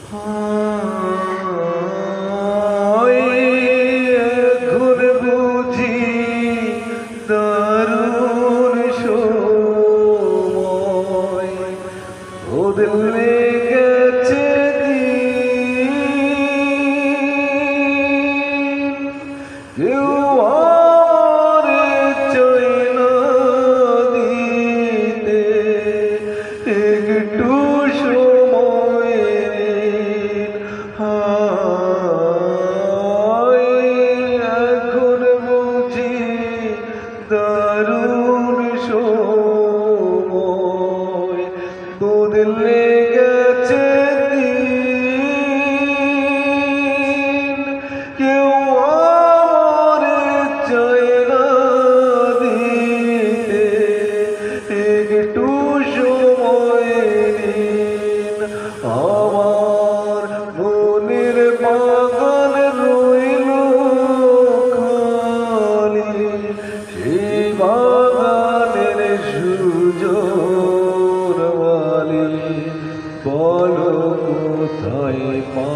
এখন বুঝি দারুণ সময় বদলে গেছে দিন। কেউ আর চায় না দিতে একটু সময়। এখন বুঝি দারুণ সময় বদলে গেছে দিন। কেউ আর চায় না দিতে একটু সময় দিন। আমার মনের বাগান রইল খালি, সেই বাগানের সুজোর বালি বলো কোথায় পা